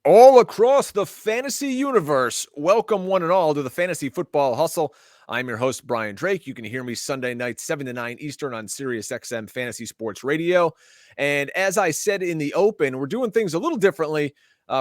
All across the fantasy universe, welcome one and all to the Fantasy Football Hustle. I'm your host, Brian Drake. You can hear me Sunday night, 7 to 9 Eastern on SiriusXM Fantasy Sports Radio. And as I said in the open, we're doing things a little differently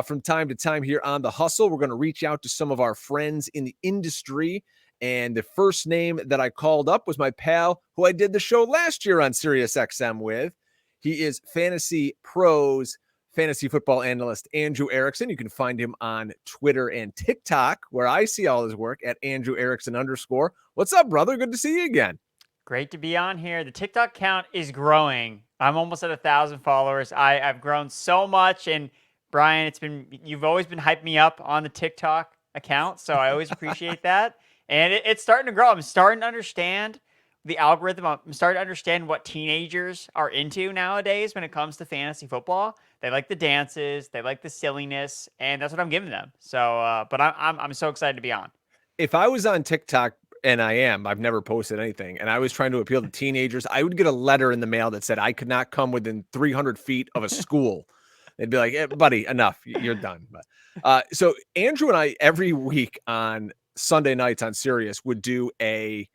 from time to time here on The Hustle. We're going to reach out to some of our friends in the industry. And the first name that I called up was my pal who I did the show last year on SiriusXM with. He is FantasyPro's fantasy football analyst Andrew Erickson. You can find him on Twitter and TikTok, where I see all his work at Andrew Erickson _. What's up, brother? Good to see you again. Great to be on here. The TikTok count is growing. I'm almost at 1,000 followers. I've grown so much, and Brian, you've always been hyping me up on the TikTok account, so I always appreciate that. And it's starting to grow. I'm starting to understand the algorithm. I'm starting to understand what teenagers are into nowadays when it comes to fantasy football. They like the dances, they like the silliness, and that's what I'm giving them. So, but I'm so excited to be on. If I was on TikTok, and I've never posted anything, and I was trying to appeal to teenagers, I would get a letter in the mail that said I could not come within 300 feet of a school. They'd be like, buddy, enough. You're done. But, so Andrew and I, every week on Sunday nights on Sirius, would do a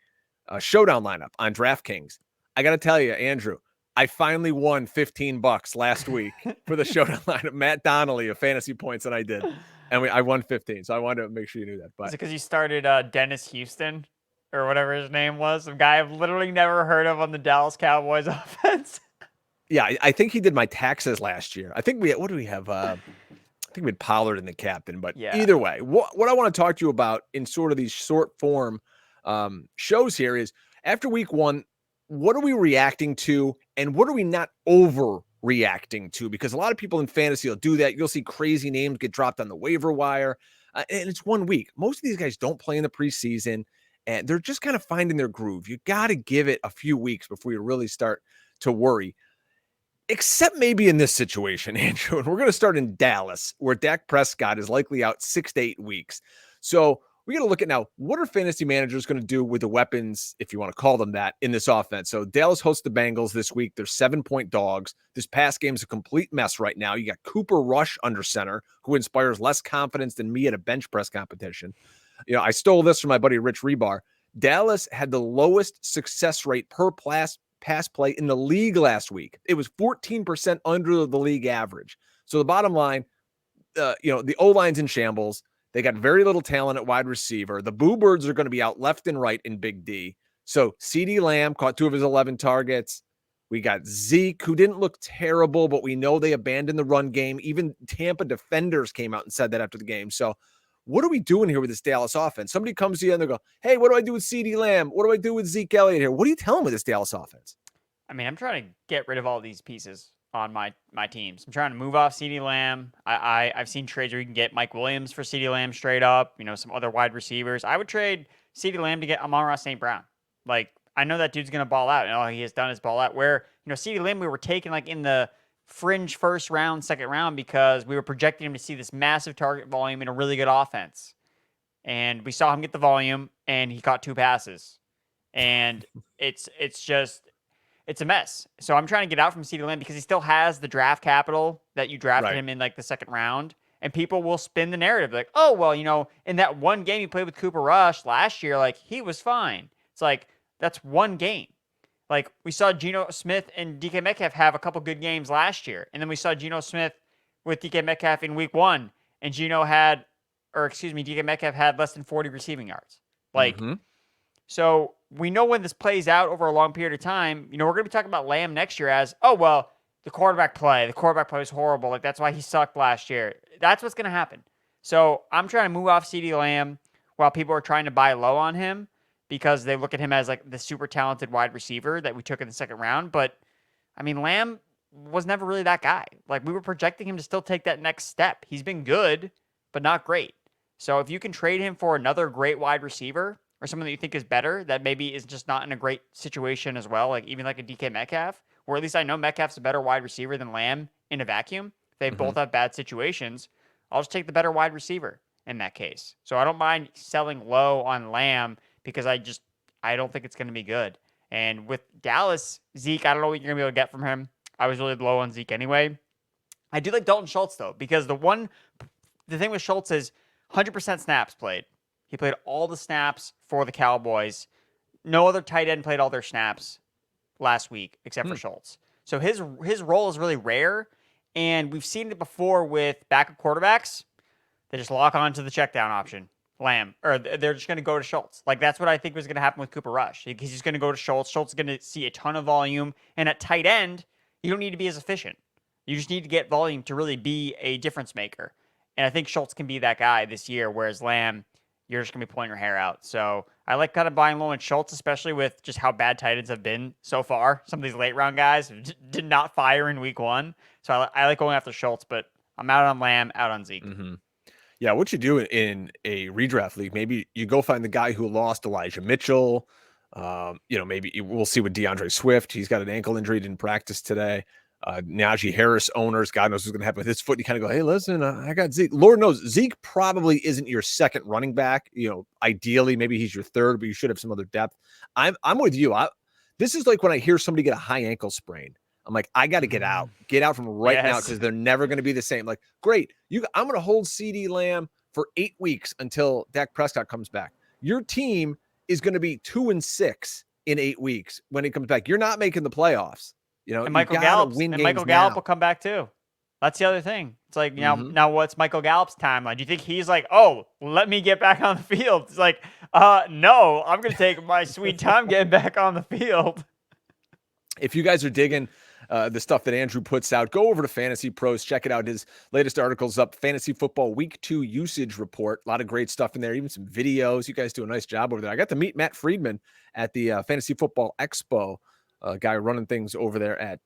showdown lineup on DraftKings. I got to tell you, Andrew, I finally won $15 last week for the showdown lineup. Matt Donnelly of Fantasy Points that I did. And I won 15. So I wanted to make sure you knew that. But is it because you started Dennis Houston or whatever his name was? Some guy I've literally never heard of on the Dallas Cowboys offense. Yeah, I think he did my taxes last year. I think what do we have? I think we had Pollard in the captain. But yeah. Either way, what I want to talk to you about in sort of these short form shows here is after week one, what are we reacting to and what are we not overreacting to? Because a lot of people in fantasy will do that. You'll see crazy names get dropped on the waiver wire. And it's 1 week. Most of these guys don't play in the preseason and they're just kind of finding their groove. You got to give it a few weeks before you really start to worry. Except maybe in this situation, Andrew. And we're going to start in Dallas, where Dak Prescott is likely out 6 to 8 weeks. So we got to look at now, what are fantasy managers going to do with the weapons, if you want to call them that, in this offense? So Dallas hosts the Bengals this week. They're 7-point dogs. This pass game is a complete mess right now. You got Cooper Rush under center, who inspires less confidence than me at a bench press competition. You know, I stole this from my buddy Rich Rebar. Dallas had the lowest success rate per pass play in the league last week. It was 14% under the league average. So the bottom line, the O-line's in shambles. They got very little talent at wide receiver. The Boo Birds are going to be out left and right in Big D. So CeeDee Lamb caught 2 of his 11 targets. We got Zeke, who didn't look terrible, but we know they abandoned the run game. Even Tampa defenders came out and said that after the game. So what are we doing here with this Dallas offense? Somebody comes to you and they go, hey, what do I do with CeeDee Lamb? What do I do with Zeke Elliott here? What do you tell them with this Dallas offense? I mean, I'm trying to get rid of all these pieces on my teams. I'm trying to move off CeeDee Lamb. I've seen trades where you can get Mike Williams for CeeDee Lamb straight up, some other wide receivers. I would trade CeeDee Lamb to get Amon-Ra St. Brown. Like, I know that dude's going to ball out, and all he has done is ball out. Where, CeeDee Lamb, we were taking like in the fringe first round, second round, because we were projecting him to see this massive target volume in a really good offense. And we saw him get the volume, and he caught 2 passes. And it's a mess. So I'm trying to get out from CeeDee Lamb because he still has the draft capital that you drafted him in like the second round. And people will spin the narrative like, oh, well, in that one game he played with Cooper Rush last year, like he was fine. It's like, that's one game. Like we saw Geno Smith and DK Metcalf have a couple good games last year. And then we saw Geno Smith with DK Metcalf in week 1 and DK Metcalf had less than 40 receiving yards. Like, So we know when this plays out over a long period of time, we're going to be talking about Lamb next year as, oh, well, the quarterback play is horrible. Like, that's why he sucked last year. That's what's going to happen. So I'm trying to move off CeeDee Lamb while people are trying to buy low on him because they look at him as like the super talented wide receiver that we took in the second round. But I mean, Lamb was never really that guy. Like, we were projecting him to still take that next step. He's been good, but not great. So if you can trade him for another great wide receiver, or someone that you think is better that maybe is just not in a great situation as well, like even like a DK Metcalf, or at least I know Metcalf's a better wide receiver than Lamb in a vacuum. They both have bad situations. I'll just take the better wide receiver in that case. So I don't mind selling low on Lamb because I don't think it's going to be good. And with Dallas, Zeke, I don't know what you're going to be able to get from him. I was really low on Zeke anyway. I do like Dalton Schultz, though, because the one the thing with Schultz is 100% snaps played. He played all the snaps for the Cowboys. No other tight end played all their snaps last week except for Schultz. So his role is really rare, and we've seen it before with backup quarterbacks. They just lock on to the check down option, Lamb, or they're just going to go to Schultz. Like, that's what I think was going to happen with Cooper Rush. He's just going to go to Schultz. Schultz is going to see a ton of volume, and at tight end, you don't need to be as efficient. You just need to get volume to really be a difference maker. And I think Schultz can be that guy this year, whereas Lamb, you're just going to be pulling your hair out. So I like kind of buying low in Schultz, especially with just how bad tight ends have been so far. Some of these late round guys did not fire in week one. So I like going after Schultz, but I'm out on Lamb, out on Zeke. Mm-hmm. Yeah, what you do in a redraft league, maybe you go find the guy who lost Elijah Mitchell. Maybe we'll see with DeAndre Swift. He's got an ankle injury, didn't practice today. Najee Harris owners, God knows what's going to happen with his foot. You kind of go, hey, listen, I got Zeke. Lord knows Zeke probably isn't your second running back. Ideally, maybe he's your third, but you should have some other depth. I'm with you. This is like when I hear somebody get a high ankle sprain. I'm like, I got to get out from right now because they're never going to be the same. Like, great, I'm going to hold CeeDee Lamb for 8 weeks until Dak Prescott comes back. Your team is going to be 2-6 in 8 weeks when he comes back. You're not making the playoffs. And Michael Gallup will come back too. That's the other thing. It's like, now what's Michael Gallup's timeline? Do you think he's like, oh, let me get back on the field? It's like, no, I'm going to take my sweet time getting back on the field. If you guys are digging the stuff that Andrew puts out, go over to Fantasy Pros, check it out. His latest article's up, Fantasy Football Week 2 Usage Report. A lot of great stuff in there, even some videos. You guys do a nice job over there. I got to meet Matt Friedman at the Fantasy Football Expo. Guy running things over there at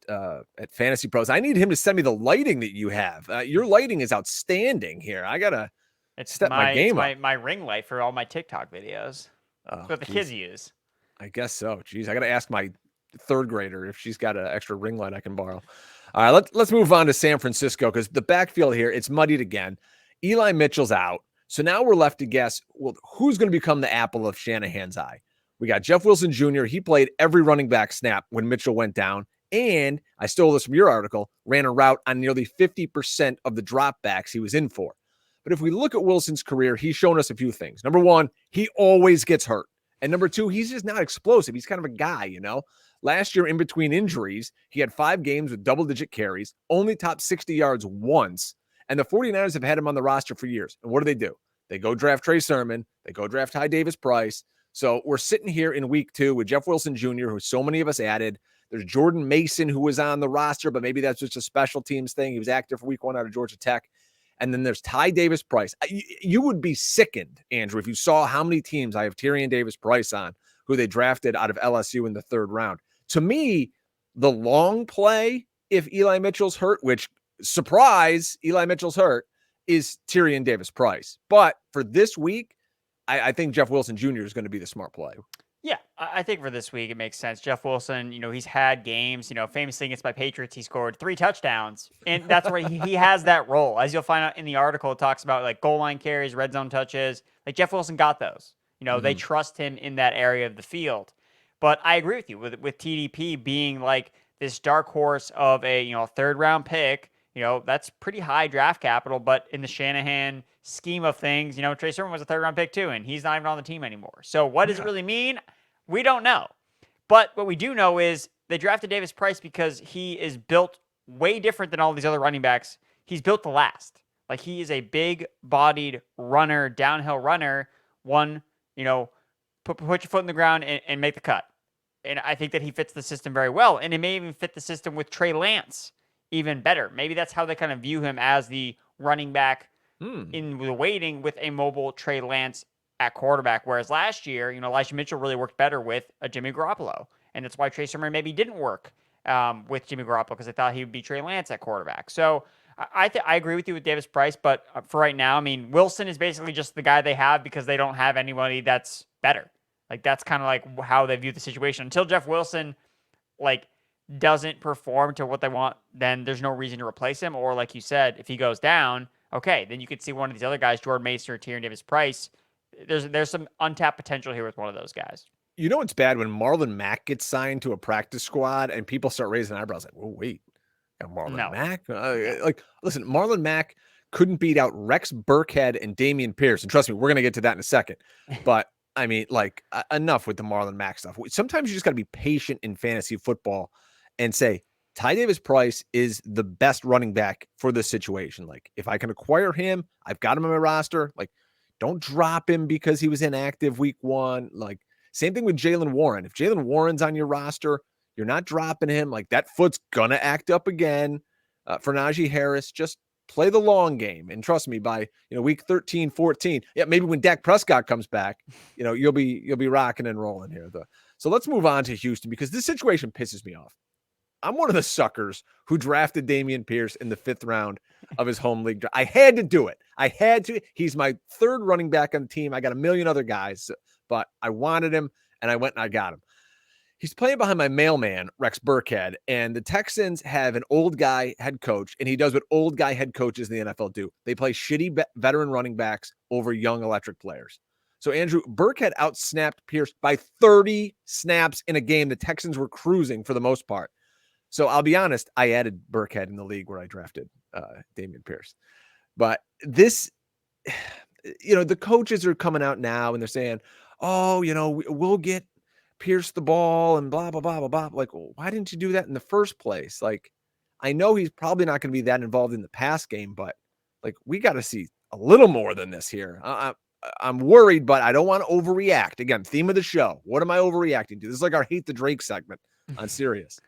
Fantasy Pros. I need him to send me the lighting that you have. Your lighting is outstanding here. I gotta step my game up. My ring light for all my TikTok videos. That's what the kids use. I guess so. Jeez, I gotta ask my third grader if she's got an extra ring light I can borrow. All right, let's move on to San Francisco because the backfield here, it's muddied again. Eli Mitchell's out, so now we're left to guess, well, who's going to become the apple of Shanahan's eye? We got Jeff Wilson Jr. He played every running back snap when Mitchell went down. And I stole this from your article, ran a route on nearly 50% of the dropbacks he was in for. But if we look at Wilson's career, he's shown us a few things. Number one, he always gets hurt. And number two, he's just not explosive. He's kind of a guy, Last year, in between injuries, he had 5 games with double-digit carries, only topped 60 yards once. And the 49ers have had him on the roster for years. And what do? They go draft Trey Sermon. They go draft Ty Davis Price. So we're sitting here in week 2 with Jeff Wilson Jr., who so many of us added. There's Jordan Mason, who was on the roster, but maybe that's just a special teams thing. He was active for week 1 out of Georgia Tech. And then there's Ty Davis Price. You would be sickened, Andrew, if you saw how many teams I have Tyrion Davis Price on, who they drafted out of LSU in the 3rd round. To me, the long play, if Eli Mitchell's hurt, which, surprise, Eli Mitchell's hurt, is Tyrion Davis Price. But for this week, I think Jeff Wilson Jr. is going to be the smart play. Yeah, I think for this week, it makes sense. Jeff Wilson, he's had games, famously against my Patriots, he scored 3 touchdowns. And that's where he has that role. As you'll find out in the article, it talks about like goal line carries, red zone touches. Like Jeff Wilson got those. They trust him in that area of the field. But I agree with you with TDP being like this dark horse of a, 3rd round pick. That's pretty high draft capital, but in the Shanahan scheme of things, Trey Sermon was a 3rd round pick too, and he's not even on the team anymore. So what does it really mean? We don't know. But what we do know is they drafted Davis Price because he is built way different than all these other running backs. He's built to last. Like, he is a big-bodied runner, downhill runner. Put your foot in the ground and make the cut. And I think that he fits the system very well. And it may even fit the system with Trey Lance even better. Maybe that's how they kind of view him, as the running back in the waiting with a mobile Trey Lance at quarterback. Whereas last year, Elijah Mitchell really worked better with a Jimmy Garoppolo. And that's why Trey Sermon maybe didn't work with Jimmy Garoppolo, because they thought he would be Trey Lance at quarterback. So I agree with you with Davis Price, but for right now, Wilson is basically just the guy they have because they don't have anybody that's better. Like, that's kind of like how they view the situation. Until Jeff Wilson, doesn't perform to what they want, then there's no reason to replace him. Or like you said, if he goes down, okay, then you could see one of these other guys, Jordan Mason or Tyrion Davis Price. There's some untapped potential here with one of those guys. It's bad when Marlon Mack gets signed to a practice squad and people start raising eyebrows like, whoa, wait, Marlon Mack? Listen, Marlon Mack couldn't beat out Rex Burkhead and Damien Pierce. And trust me, we're going to get to that in a second. But I mean, like, enough with the Marlon Mack stuff. Sometimes you just got to be patient in fantasy football and say, Ty Davis Price is the best running back for this situation. Like, if I can acquire him, I've got him on my roster. Like, don't drop him because he was inactive week 1. Like, same thing with Jaylen Warren. If Jaylen Warren's on your roster, you're not dropping him. Like, that foot's going to act up again. For Najee Harris, just play the long game. And trust me, by week 13, 14, maybe when Dak Prescott comes back, you'll be rocking and rolling here. So let's move on to Houston, because this situation pisses me off. I'm one of the suckers who drafted Damien Pierce in the 5th round of his home league. I had to do it. I had to. He's my 3rd running back on the team. I got a million other guys, but I wanted him, and I went and I got him. He's playing behind my mailman, Rex Burkhead, and the Texans have an old guy head coach, and he does what old guy head coaches in the NFL do. They play shitty veteran running backs over young electric players. So, Andrew, Burkhead outsnapped Pierce by 30 snaps in a game. The Texans were cruising for the most part. So I'll be honest, I added Burkhead in the league where I drafted Damien Pierce. But this, the coaches are coming out now and they're saying, oh, we'll get Pierce the ball and blah, blah, blah, blah, blah. Like, well, why didn't you do that in the first place? Like, I know he's probably not going to be that involved in the pass game, but like, we got to see a little more than this here. I'm worried, but I don't want to overreact. Again, theme of the show. What am I overreacting to? This is like our Hate the Drake segment on Sirius.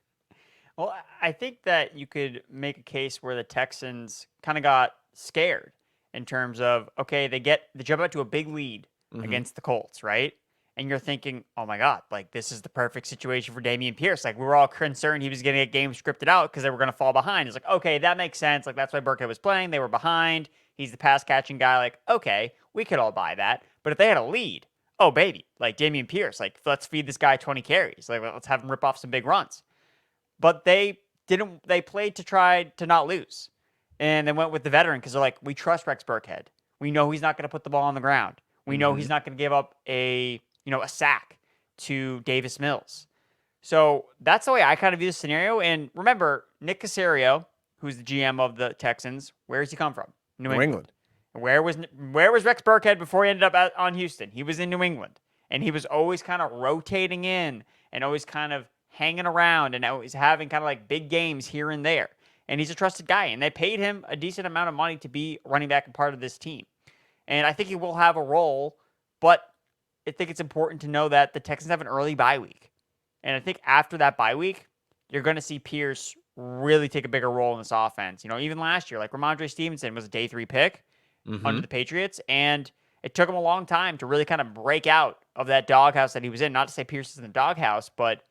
Well, I think that you could make a case where the Texans kind of got scared in terms of, okay, they jump out to a big lead against the Colts, right? And you're thinking, oh my God, like, this is the perfect situation for Damien Pierce. Like, we were all concerned he was going to get games scripted out because they were going to fall behind. It's like, okay, that makes sense. Like, that's why Burkhead was playing. They were behind. He's the pass catching guy. Like, okay, we could all buy that. But if they had a lead, oh baby, like Damien Pierce, like, let's feed this guy 20 carries. Like, let's have him rip off some big runs. But they played to try to not lose. And they went with the veteran because they're like, we trust Rex Burkhead. We know he's not going to put the ball on the ground. We know he's not going to give up a sack to Davis Mills. So that's the way I kind of view the scenario. And remember, Nick Caserio, who's the GM of the Texans, where does he come from? New England. Where was Rex Burkhead before he ended up on Houston? He was in New England. And he was always kind of rotating in and always kind of hanging around and always having kind of like big games here and there. And he's a trusted guy. And they paid him a decent amount of money to be running back and part of this team. And I think he will have a role, but I think it's important to know that the Texans have an early bye week. And I think after that bye week, you're going to see Pierce really take a bigger role in this offense. Even last year, like Ramondre Stevenson was a day 3 pick under the Patriots. And it took him a long time to really kind of break out of that doghouse that he was in. Not to say Pierce is in the doghouse, but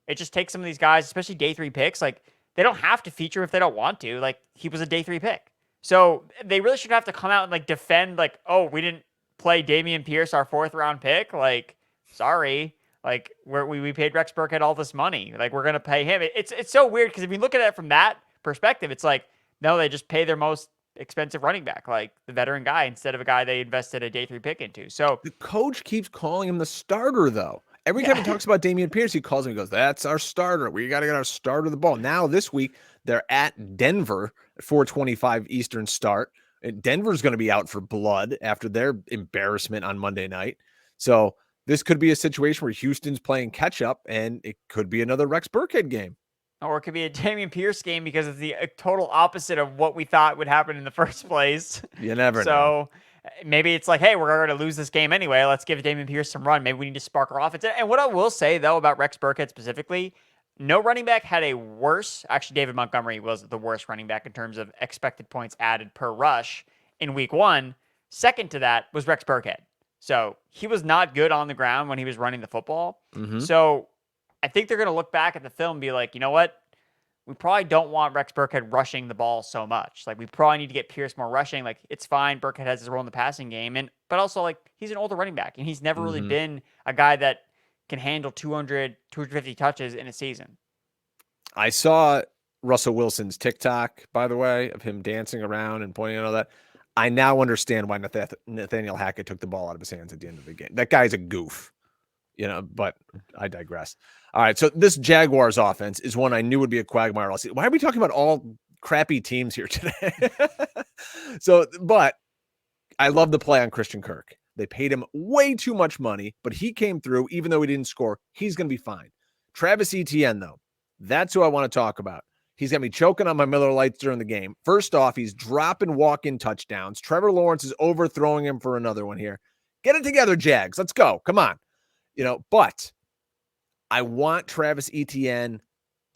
it just takes some of these guys, especially day 3 picks. Like, they don't have to feature if they don't want to. Like, he was a day 3 pick. So they really should have to come out and like defend, like, oh, we didn't play Damien Pierce, our 4th round pick. Like, sorry. Like, we paid Rex Burkhead all this money. Like, we're going to pay him. It's so weird because if you look at it from that perspective, it's like, no, they just pay their most expensive running back, like the veteran guy, instead of a guy they invested a day 3 pick into. So the coach keeps calling him the starter, though. Every time he talks about Damien Pierce, he calls him, he goes, that's our starter. We got to get our starter the ball. Now, this week, they're at Denver at 4:25 Eastern start. And Denver's going to be out for blood after their embarrassment on Monday night. So this could be a situation where Houston's playing catch up, and it could be another Rex Burkhead game. Or it could be a Damien Pierce game because it's the total opposite of what we thought would happen in the first place. You never know. So maybe it's like, hey, we're going to lose this game anyway. Let's give Damien Pierce some run. Maybe we need to spark our offense. And what I will say, though, about Rex Burkhead specifically, no running back had a worse. Actually, David Montgomery was the worst running back in terms of expected points added per rush in week 1. Second to that was Rex Burkhead. So he was not good on the ground when he was running the football. So I think they're going to look back at the film and be like, you know what? We probably don't want Rex Burkhead rushing the ball so much. Like, we probably need to get Pierce more rushing. Like, it's fine. Burkhead has his role in the passing game. But also, like, he's an older running back, and he's never really been a guy that can handle 200, 250 touches in a season. I saw Russell Wilson's TikTok, by the way, of him dancing around and pointing at all that. I now understand why Nathaniel Hackett took the ball out of his hands at the end of the game. That guy's a goof. But I digress. All right, so this Jaguars offense is one I knew would be a quagmire. Why are we talking about all crappy teams here today. But I love the play on Christian Kirk. They paid him way too much money, but he came through. Even though he didn't score, he's going to be fine. Travis Etienne, though, that's who I want to talk about. He's got me choking on my Miller Lights during the game. First off, he's dropping walk-in touchdowns. Trevor Lawrence is overthrowing him for another one here. Get it together, Jags. Let's go. Come on. But I want Travis Etienne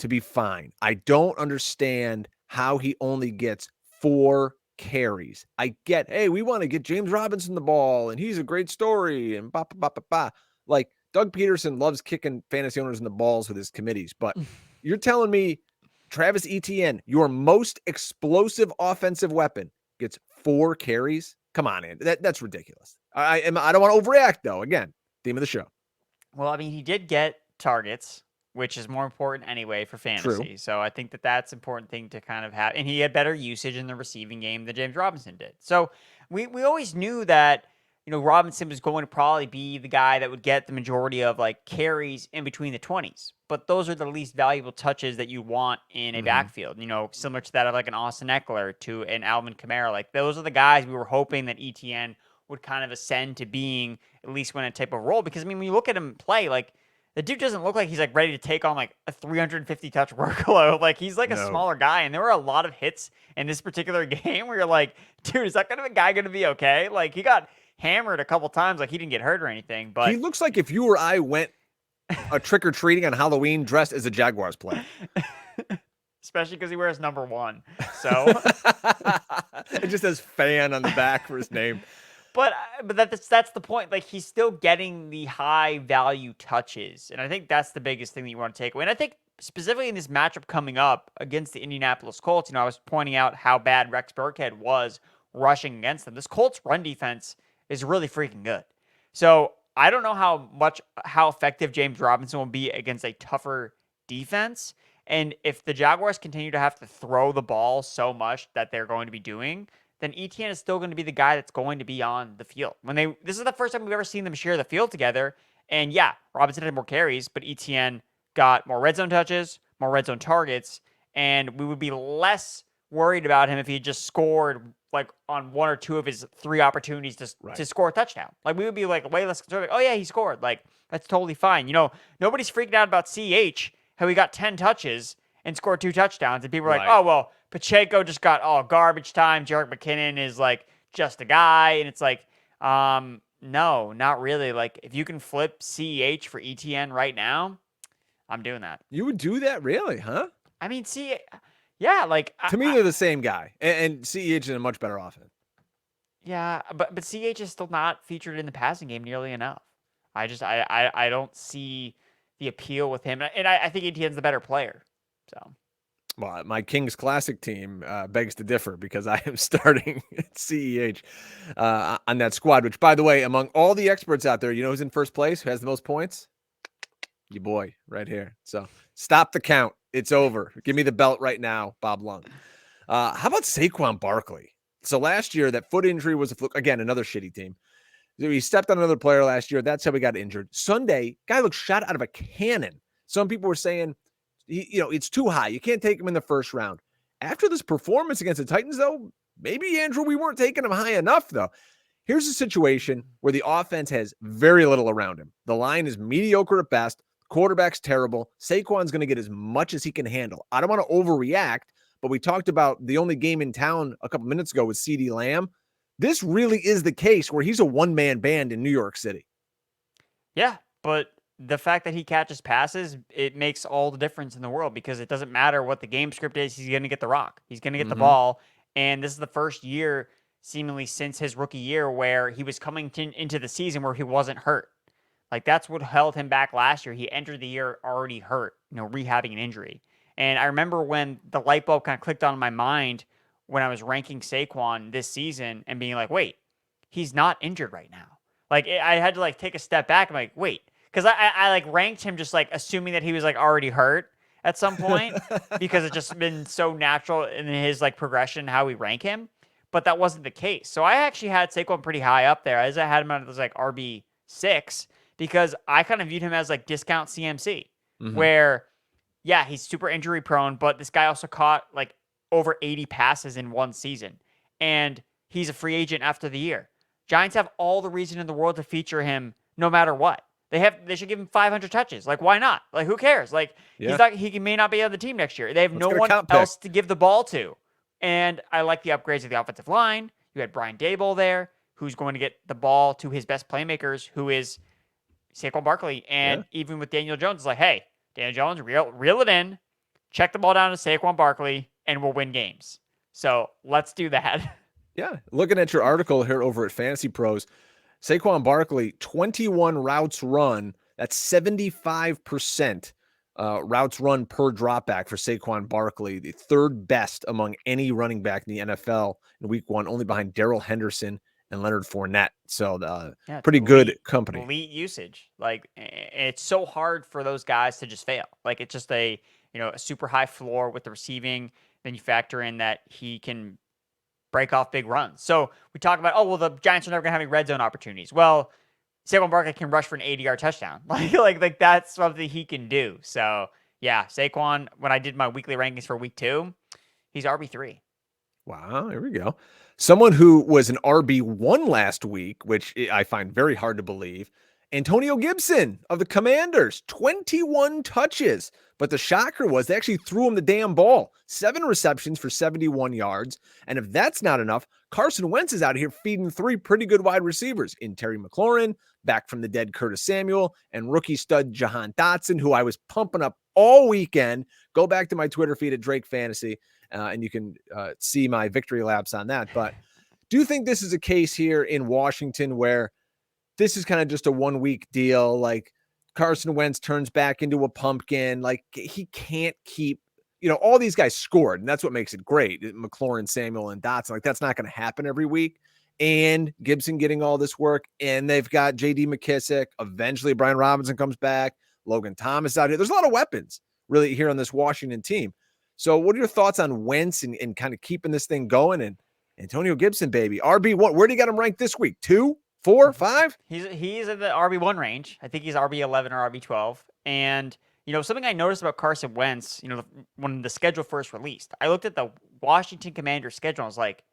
to be fine. I don't understand how he only gets 4 carries. I get, hey, we want to get James Robinson the ball, and he's a great story, and ba ba ba ba ba. Like, Doug Peterson loves kicking fantasy owners in the balls with his committees, but you're telling me Travis Etienne, your most explosive offensive weapon, gets 4 carries? Come on, Andy. That's ridiculous. I don't want to overreact, though. Again, theme of the show. Well, I mean, he did get targets, which is more important anyway for fantasy. True. So I think that's an important thing to kind of have. And he had better usage in the receiving game than James Robinson did. So we always knew that, Robinson was going to probably be the guy that would get the majority of like carries in between the 20s. But those are the least valuable touches that you want in a backfield, similar to that of like an Austin Eckler to an Alvin Kamara. Like those are the guys we were hoping that ETN would kind of ascend to being, at least when a type of role. Because I mean, when you look at him play, like the dude doesn't look like he's like ready to take on like a 350 touch workload. Like he's like a smaller guy. And there were a lot of hits in this particular game where you're like, dude, is that kind of a guy going to be okay? Like he got hammered a couple times. Like he didn't get hurt or anything, but he looks like if you or I went a trick-or-treating on Halloween dressed as a Jaguars player. Especially because he wears number 1. So it just says fan on the back for his name. But that's the point. Like he's still getting the high value touches, and I think that's the biggest thing that you want to take away. And I think specifically in this matchup coming up against the Indianapolis Colts, I was pointing out how bad Rex Burkhead was rushing against them. This Colts run defense is really freaking good. So I don't know how effective James Robinson will be against a tougher defense. And if the Jaguars continue to have to throw the ball so much that they're going to be doing, then Etienne is still going to be the guy that's going to be on the field. This is the first time we've ever seen them share the field together. And yeah, Robinson had more carries, but Etienne got more red zone touches, more red zone targets, and we would be less worried about him if he had just scored like on 1 or 2 of his 3 opportunities to score a touchdown. Like we would be like way less concerned. Like, oh yeah, he scored. Like that's totally fine. Nobody's freaking out about CH, how he got 10 touches and scored 2 touchdowns. And people are like, oh, well, Pacheco just got all garbage time. Jerick McKinnon is like just a guy. And it's like, no, not really. Like if you can flip CEH for ETN right now, I'm doing that. You would do that? Really? Huh? I mean, yeah, like to me, they're the same guy, and CEH is a much better offense. Yeah, but CEH is still not featured in the passing game nearly enough. I don't see the appeal with him, and I think ETN's the better player. So, well, my Kings Classic team begs to differ because I am starting CEH on that squad. Which, by the way, among all the experts out there, who's in first place? Who has the most points? Your boy, right here. So stop the count. It's over. Give me the belt right now, Bob Lung. How about Saquon Barkley? So last year, that foot injury was a fluke. Again, another shitty team. He stepped on another player last year. That's how he got injured. Sunday, guy looked shot out of a cannon. Some people were saying, it's too high. You can't take him in the first round. After this performance against the Titans, though, maybe, Andrew, we weren't taking him high enough, though. Here's a situation where the offense has very little around him. The line is mediocre at best. Quarterback's terrible. Saquon's going to get as much as he can handle. I don't want to overreact, but we talked about the only game in town a couple minutes ago with CeeDee Lamb. This really is the case where he's a one-man band in New York City. Yeah, but the fact that he catches passes, it makes all the difference in the world because it doesn't matter what the game script is. He's going to get the rock. He's going to get the ball. And this is the first year, seemingly since his rookie year, where he was coming into the season where he wasn't hurt. Like, that's what held him back last year. He entered the year already hurt, rehabbing an injury. And I remember when the light bulb kind of clicked on in my mind when I was ranking Saquon this season and being like, wait, he's not injured right now. Like, I had to, take a step back. I'm like, wait. Because I ranked him just, assuming that he was, already hurt at some point because it's just been so natural in his, progression, how we rank him. But that wasn't the case. So I actually had Saquon pretty high up there. As I had him as, RB6. Because I kind of viewed him as discount CMC, where, yeah, he's super injury prone, but this guy also caught over 80 passes in one season, and he's a free agent after the year. Giants have all the reason in the world to feature him no matter what. They should give him 500 touches. Like, why not? Like, who cares? Like, he may not be on the team next year. They have no one else to give the ball to. And I like the upgrades of the offensive line. You had Brian Daboll there, who's going to get the ball to his best playmakers, who is Saquon Barkley. And even with Daniel Jones, it's like, hey, Daniel Jones, reel it in, check the ball down to Saquon Barkley, and we'll win games. So let's do that. Yeah. Looking at your article here over at FantasyPro's, Saquon Barkley, 21 routes run. That's 75% routes run per dropback for Saquon Barkley, the third best among any running back in the NFL in week 1, only behind Darrell Henderson and Leonard Fournette. So pretty good company. Elite usage. Like, it's so hard for those guys to just fail. Like, it's just a super high floor with the receiving. Then you factor in that he can break off big runs. So we talk about, the Giants are never going to have any red zone opportunities. Well, Saquon Barkley can rush for an 80-yard touchdown. Like that's something he can do. So yeah, Saquon, when I did my weekly rankings for week 2, he's RB3. Wow, here we go. Someone who was an RB1 last week, which I find very hard to believe, Antonio Gibson of the Commanders, 21 touches. But the shocker was they actually threw him the damn ball. 7 receptions for 71 yards. And if that's not enough, Carson Wentz is out here feeding 3 pretty good wide receivers in Terry McLaurin, back from the dead Curtis Samuel, and rookie stud Jahan Dotson, who I was pumping up all weekend. Go back to my Twitter feed at Drake Fantasy, and you can see my victory laps on that. But do you think this is a case here in Washington where this is kind of just a 1-week deal? Like, Carson Wentz turns back into a pumpkin. Like, he can't keep, all these guys scored, and that's what makes it great. McLaurin, Samuel, and Dotson. Like, that's not going to happen every week. And Gibson getting all this work, and they've got J.D. McKissick. Eventually, Brian Robinson comes back. Logan Thomas out here. There's a lot of weapons really here on this Washington team. So what are your thoughts on Wentz and kind of keeping this thing going? And Antonio Gibson, baby, RB1. Where do you got him ranked this week? 2? 4, 5? He's in the RB1 range. I think he's RB11 or RB12. And, something I noticed about Carson Wentz, when the schedule first released, I looked at the Washington Commanders schedule and I was like,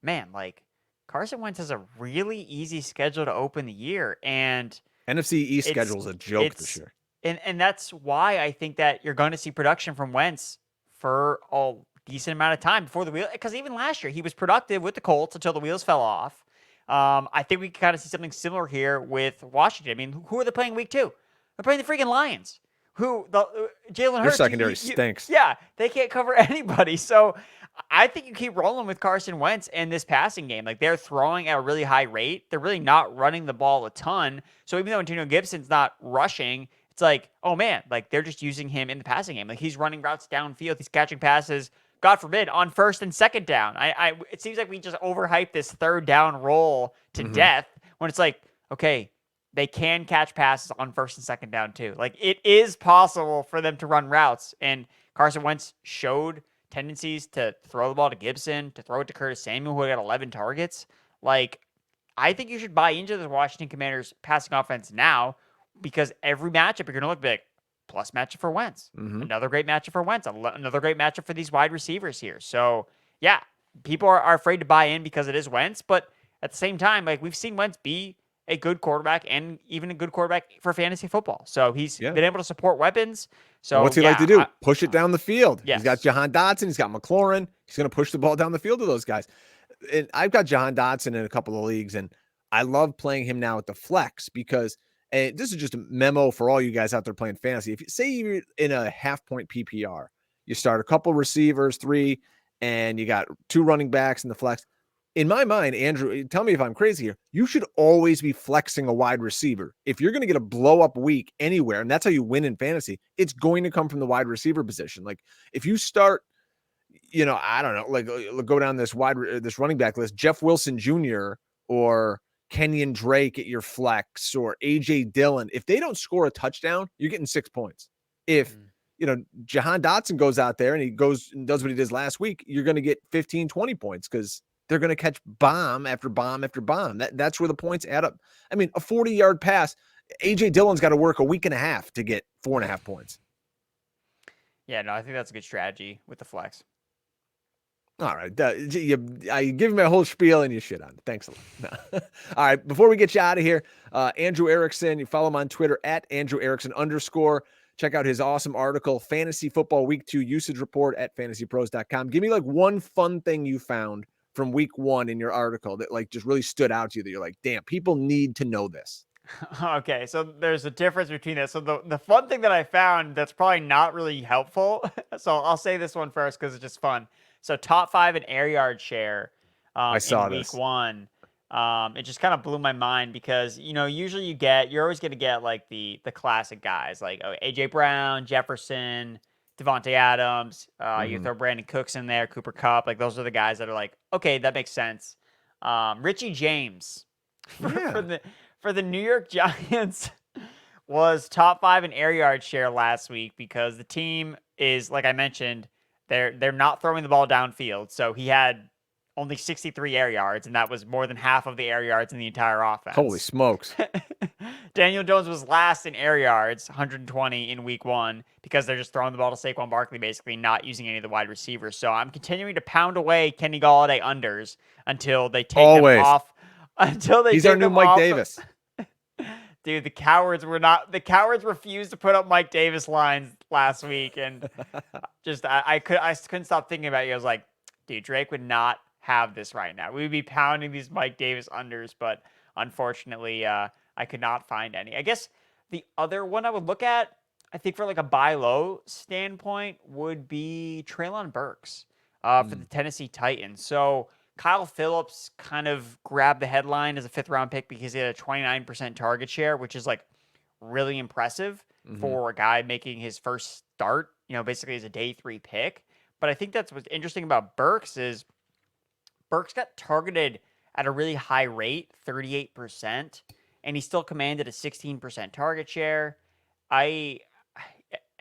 man, like, Carson Wentz has a really easy schedule to open the year. And NFC East schedule is a joke this year. And that's why I think that you're going to see production from Wentz for a decent amount of time before the wheel. Because even last year, he was productive with the Colts until the wheels fell off. I think we can kind of see something similar here with Washington. I mean, who are they playing week 2? They're playing the freaking Lions. Jalen Hurts. Your secondary stinks. Yeah, they can't cover anybody. So I think you keep rolling with Carson Wentz and this passing game. Like, they're throwing at a really high rate. They're really not running the ball a ton. So even though Antonio Gibson's not rushing, it's like, oh man, like, they're just using him in the passing game. Like, he's running routes downfield. He's catching passes, God forbid, on first and second down. It seems like we just overhype this third down role to death when it's like, okay, they can catch passes on first and second down too. Like, it is possible for them to run routes. And Carson Wentz showed tendencies to throw the ball to Gibson, to throw it to Curtis Samuel, who got 11 targets. Like, I think you should buy into the Washington Commanders passing offense now, because every matchup you're going to look big. Plus matchup for Wentz. Another great matchup for Wentz. Another great matchup for these wide receivers here. So, yeah, people are afraid to buy in because it is Wentz. But at the same time, like, we've seen Wentz be a good quarterback and even a good quarterback for fantasy football. So he's been able to support weapons. So what's he like to do? Push it down the field. Yes. He's got Jahan Dotson. He's got McLaurin. He's going to push the ball down the field to those guys. And I've got Jahan Dotson in a couple of leagues, and I love playing him now at the flex because – and this is just a memo for all you guys out there playing fantasy. If you say you're in a half-point PPR, you start a couple receivers, 3, and you got 2 running backs in the flex. In my mind, Andrew, tell me if I'm crazy here, you should always be flexing a wide receiver. If you're going to get a blow-up week anywhere, and that's how you win in fantasy, it's going to come from the wide receiver position. Like, if you start, I don't know, like, go down this running back list, Jeff Wilson Jr. or Kenyon Drake at your flex or AJ Dillon, if they don't score a touchdown, you're getting 6 points. If, Jahan Dotson goes out there and he goes and does what he did last week, you're going to get 15, 20 points because they're going to catch bomb after bomb after bomb. That's where the points add up. I mean, a 40-yard pass, AJ Dillon's got to work a week and a half to get 4.5 points. Yeah, no, I think that's a good strategy with the flex. All right. I give me a whole spiel and you shit on it. Thanks a lot. No. All right. Before we get you out of here, Andrew Erickson, you follow him on Twitter at Andrew Erickson _. Check out his awesome article, Fantasy Football Week 2 Usage Report at FantasyPro's.com. Give me like one fun thing you found from week 1 in your article that like just really stood out to you that you're like, damn, people need to know this. Okay, so there's a difference between this. So the fun thing that I found that's probably not really helpful. So I'll say this one first because it's just fun. So top 5 in air yard share I saw in week this. 1. It just kind of blew my mind because, usually you're always going to get like the classic guys like AJ Brown, Jefferson, Devontae Adams. You throw Brandon Cooks in there, Cooper Kupp. Like those are the guys that are like, okay, that makes sense. Richie James for the New York Giants was top 5 in air yard share last week because the team is, like I mentioned, they're not throwing the ball downfield. So he had only 63 air yards, and that was more than half of the air yards in the entire offense. Holy smokes. Daniel Jones was last in air yards, 120 in week 1, because they're just throwing the ball to Saquon Barkley, basically not using any of the wide receivers. So I'm continuing to pound away Kenny Golladay unders until they take them off. He's our new Mike Davis. Dude, the cowards refused to put up Mike Davis lines last week, and just I couldn't stop thinking about you. I was like, dude, Drake would not have this right now. We would be pounding these Mike Davis unders, but unfortunately, I could not find any. I guess the other one I would look at, I think for like a buy low standpoint, would be Treylon Burks for the Tennessee Titans. So Kyle Phillips kind of grabbed the headline as a 5th round pick because he had a 29% target share, which is like really impressive for a guy making his first start, basically as a day 3 pick. But I think that's what's interesting about Burks is Burks got targeted at a really high rate, 38%, and he still commanded a 16% target share. I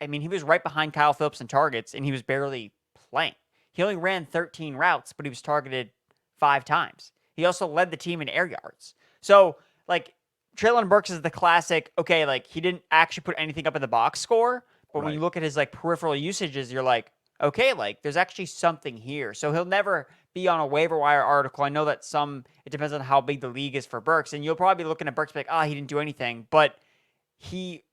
mean, he was right behind Kyle Phillips in targets, and he was barely playing. He only ran 13 routes, but he was targeted 5 times. He also led the team in air yards. So, like, Treylon Burks is the classic, okay, like, he didn't actually put anything up in the box score, but when you look at his, like, peripheral usages, you're like, okay, like, there's actually something here. So he'll never be on a waiver wire article. I know that it depends on how big the league is for Burks, and you'll probably be looking at Burks like, he didn't do anything, but he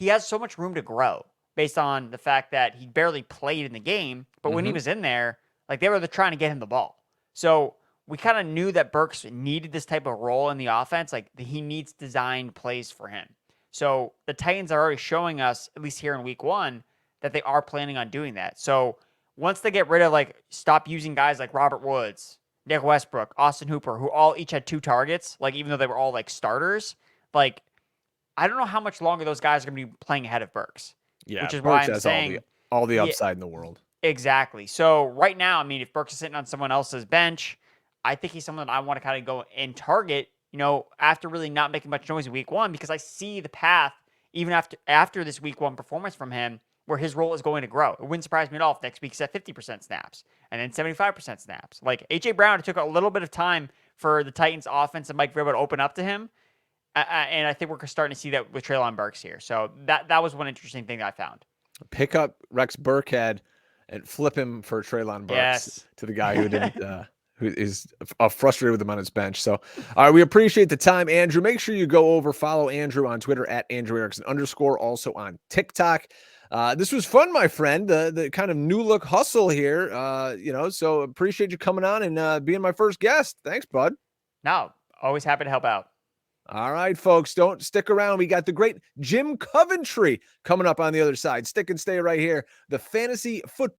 has so much room to grow based on the fact that he barely played in the game, but when he was in there, like, they were trying to get him the ball. So we kind of knew that Burks needed this type of role in the offense. Like, he needs designed plays for him. So the Titans are already showing us, at least here in week 1, that they are planning on doing that. So once they get rid of, like, stop using guys like Robert Woods, Nick Westbrook, Austin Hooper, who all each had 2 targets, like, even though they were all like starters, like, I don't know how much longer those guys are going to be playing ahead of Burks. Yeah, which is Burks why I'm has saying all the upside in the world. Exactly. So right now, I mean, if Burks is sitting on someone else's bench, I think he's someone that I want to kind of go and target, after really not making much noise in week 1, because I see the path even after this week 1 performance from him, where his role is going to grow. It wouldn't surprise me at all if next week he's at 50% snaps and then 75% snaps. Like AJ Brown, it took a little bit of time for the Titans offense and Mike Vrabel to open up to him. And I think we're starting to see that with Treylon Burks here. So that was one interesting thing that I found. Pick up Rex Burkhead and flip him for Treylon Burks to the guy who didn't, who is frustrated with him on his bench. So, all right, we appreciate the time, Andrew. Make sure you go follow Andrew on Twitter at Andrew Erickson _, also on TikTok. This was fun, my friend. The kind of new look hustle here. So appreciate you coming on and being my first guest. Thanks, bud. No, always happy to help out. All right, folks, don't stick around. We got the great Jim Coventry coming up on the other side. Stick and stay right here. The Fantasy Football